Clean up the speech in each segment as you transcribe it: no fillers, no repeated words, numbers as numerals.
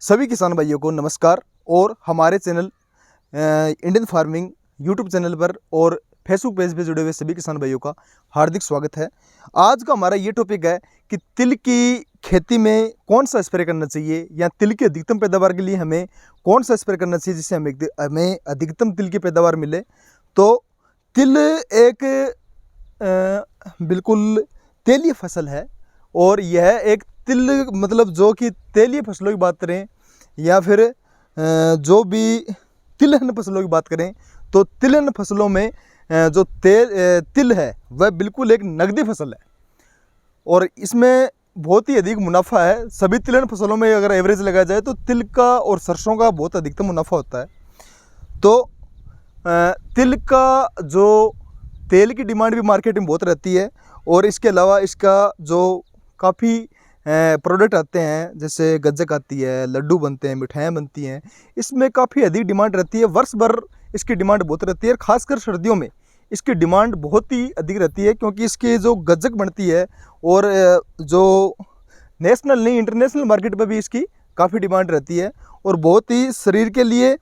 सभी किसान भाइयों को नमस्कार। और हमारे channel Indian farming YouTube channel पर और फेसबुक पेज पे जुड़े हुए सभी किसान भाइयों का हार्दिक स्वागत है। आज का हमारा ये टॉपिक है कि तिल की खेती में कौन सा स्प्रे करना चाहिए या तिल की अधिकतम पैदावार के लिए हमें कौन सा स्प्रे करना चाहिए जिससे हमें अधिकतम तिल की पैदावार मिले। तो तिल एक बिल्कुल तेलीय फसल है और यह एक तिल मतलब जो कि तेलीय फसलों की बात करें या फिर जो भी तिलहन फसलों की बात करें तो तिलहन फसलों में जो तिल है वह बिल्कुल एक नगदी फसल है और इसमें बहुत ही अधिक मुनाफा है। सभी तिलहन फसलों में अगर एवरेज लगाया जाए तो तिल का और सरसों का बहुत अधिकतम मुनाफा होता है। तो तिल का जो तेल की डिमांड भी मार्केट में बहुत रहती है और इसके अलावा इसका जो काफ़ी प्रोडक्ट आते हैं जैसे गज्जक आती है, लड्डू बनते हैं, मिठाइयाँ बनती हैं, इसमें काफ़ी अधिक डिमांड रहती है। वर्ष भर इसकी डिमांड बहुत रहती है और ख़ासकर सर्दियों में इसकी डिमांड बहुत ही अधिक रहती है क्योंकि इसकी जो गज्जक बनती है और जो नेशनल नहीं इंटरनेशनल मार्केट पर भी इसकी काफ़ी डिमांड रहती है और बहुत ही शरीर के लिए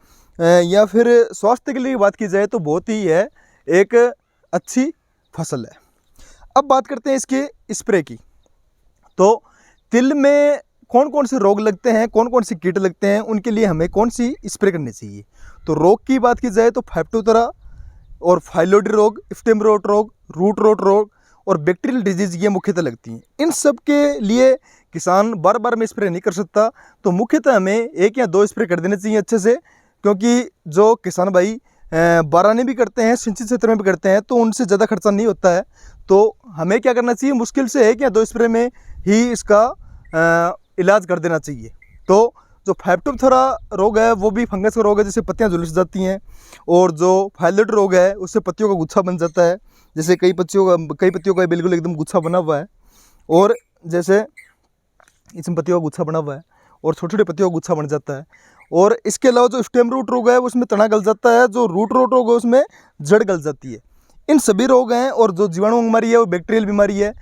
या फिर स्वास्थ्य के लिए बात की जाए तो बहुत ही है एक अच्छी फसल है। अब बात करते हैं इसके स्प्रे की। तो तिल में कौन कौन से रोग लगते हैं, कौन कौन से कीट लगते हैं, उनके लिए हमें कौन सी स्प्रे करनी चाहिए। तो रोग की बात की जाए तो फाइटोप्थोरा और फाइलोडी रोग, स्टेम रोट रोग, रूट रोट रोग और बैक्टीरियल डिजीज ये मुख्यतः लगती हैं। इन सब के लिए किसान बार बार में स्प्रे नहीं कर सकता तो मुख्यतः हमें एक या दो स्प्रे कर देने चाहिए अच्छे से, क्योंकि जो किसान भाई बारानी भी करते हैं, सिंचित क्षेत्र में भी करते हैं तो उनसे ज़्यादा खर्चा नहीं होता है। तो हमें क्या करना चाहिए, मुश्किल से एक या दो स्प्रे में ही इसका इलाज कर देना चाहिए। तो जो फाइटोप्थोरा रोग है वो भी फंगस का रोग है जिससे पत्तियां झुलस जाती हैं और जो फाइलोडी रोग है उससे पत्तियों का गुच्छा बन जाता है, जैसे कई पत्तियों का बिल्कुल एकदम गुच्छा बना हुआ है और जैसे इसमें पत्तियों का गुच्छा बना हुआ है और छोटे छोटे पत्तियों का गुच्छा बन जाता है। और इसके अलावा जो स्टेम रूट रोग है उसमें तना गल जाता है, जो रूट रोट रोग है उसमें जड़ गल जाती है। इन सभी रोग हैं और जो जीवाणु बीमारी है वो बैक्टीरियल बीमारी है।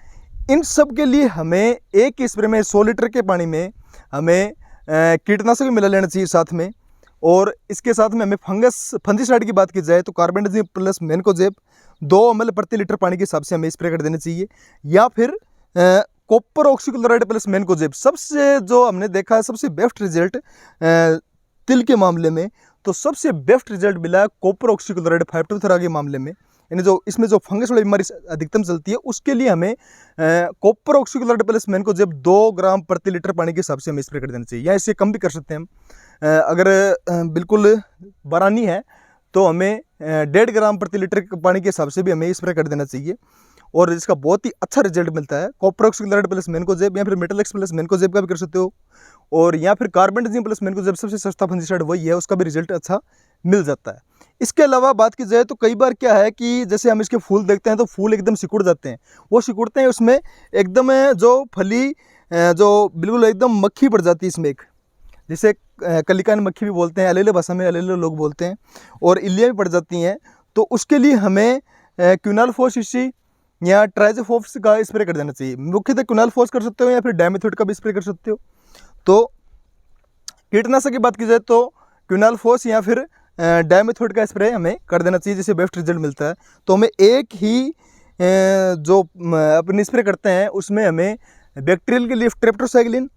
इन सब के लिए हमें एक स्प्रे में 100 लीटर के पानी में हमें कीटनाशक भी मिला लेना चाहिए साथ में। और इसके साथ में हमें फंगिसाइड की बात की जाए तो कार्बेंडाजिम प्लस मैनकोजेब 2 ml प्रति लीटर पानी के हिसाब से हमें स्प्रे कर देना चाहिए, या फिर कॉपर ऑक्सीक्लोराइड प्लस मैनकोजेब। सबसे जो हमने देखा है सबसे बेस्ट रिजल्ट तिल के मामले में, तो सबसे बेस्ट रिजल्ट मिला है कॉपर ऑक्सीक्लोराइड फाइटोप्थोरा के मामले में, यानी जो इसमें जो फंगस वाली बीमारी अधिकतम चलती है उसके लिए हमें कॉपर ऑक्सीक्लोराइड प्लस मैनकोजेब 2 ग्राम प्रति लीटर पानी के हिसाब से हमें स्प्रे कर देना चाहिए, या इससे कम भी कर सकते हैं हम। अगर बिल्कुल बारानी है तो हमें 1.5 ग्राम प्रति लीटर पानी के हिसाब से भी हमें स्प्रे कर देना चाहिए और इसका बहुत ही अच्छा रिजल्ट मिलता है। कॉपर ऑक्सीक्लोराइड प्लस मैनकोजेब या फिर मेटलेक्स प्लस मैनकोजेब का भी कर सकते हो, और या फिर कार्बेंडाजिम प्लस मैनकोजेब सबसे सस्ता फंगिसाइड वही है, उसका भी रिजल्ट अच्छा मिल जाता है। इसके अलावा बात की जाए तो कई बार क्या है कि जैसे हम इसके फूल देखते हैं तो फूल एकदम सिकुड़ जाते हैं, वो सिकुड़ते हैं उसमें एकदम जो फली जो बिल्कुल एकदम मक्खी पड़ जाती है इसमें, एक जिसे कलिकान मक्खी भी बोलते हैं, अलेले भाषा में अलेले लोग बोलते हैं, और इल्लियाँ भी पड़ जाती हैं। तो उसके लिए हमें क्विनालफोस इसी या ट्राइजोफोप्स का स्प्रे कर देना चाहिए। मुख्यतः क्विनालफोस कर सकते हो या फिर डायमेथोड का भी स्प्रे कर सकते हो। तो कीटनाशक की बात की जाए तो क्विनालफोस या फिर डायमेथोड का स्प्रे हमें कर देना चाहिए जिससे बेस्ट रिजल्ट मिलता है। तो हमें एक ही जो अपनी स्प्रे करते हैं उसमें हमें बैक्टीरियल के लिए स्ट्रेप्टोसाइक्लिन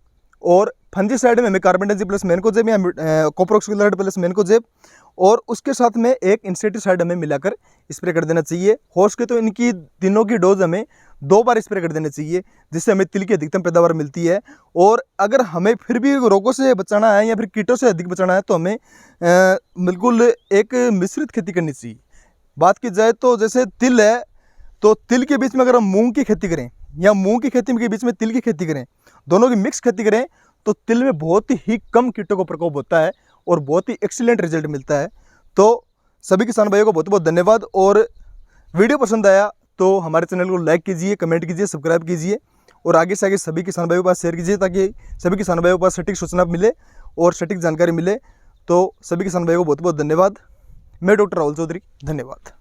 और फंगिसाइड में हमें कार्बेंडाजिम प्लस मैनकोजेब या कॉपर ऑक्सीक्लोराइड प्लस मैनकोजेब और उसके साथ में एक इंसेक्टिसाइड हमें मिलाकर स्प्रे कर देना चाहिए। हो सके तो इनकी तीनों की डोज हमें 2 बार स्प्रे कर देना चाहिए जिससे हमें तिल की अधिकतम पैदावार मिलती है। और अगर हमें फिर भी रोगों से बचाना है या फिर कीटों से अधिक बचाना है तो हमें बिल्कुल एक मिश्रित खेती करनी चाहिए। बात की जाए तो जैसे तिल है तो तिल के बीच में अगर हम मूंग की खेती करें या मूंग की खेती के बीच में तिल की खेती करें, दोनों की मिक्स खेती करें तो तिल में बहुत ही कम कीटों का प्रकोप होता है और बहुत ही एक्सीलेंट रिजल्ट मिलता है। तो सभी किसान भाइयों को बहुत बहुत धन्यवाद, और वीडियो पसंद आया तो हमारे चैनल को लाइक कीजिए, कमेंट कीजिए, सब्सक्राइब कीजिए और आगे से आगे सभी किसान भाइयों के पास शेयर कीजिए ताकि सभी किसान भाइयों के पास सटीक सूचना मिले और सटीक जानकारी मिले। तो सभी किसान भाइयों को बहुत बहुत धन्यवाद। मैं डॉक्टर राहुल चौधरी, धन्यवाद।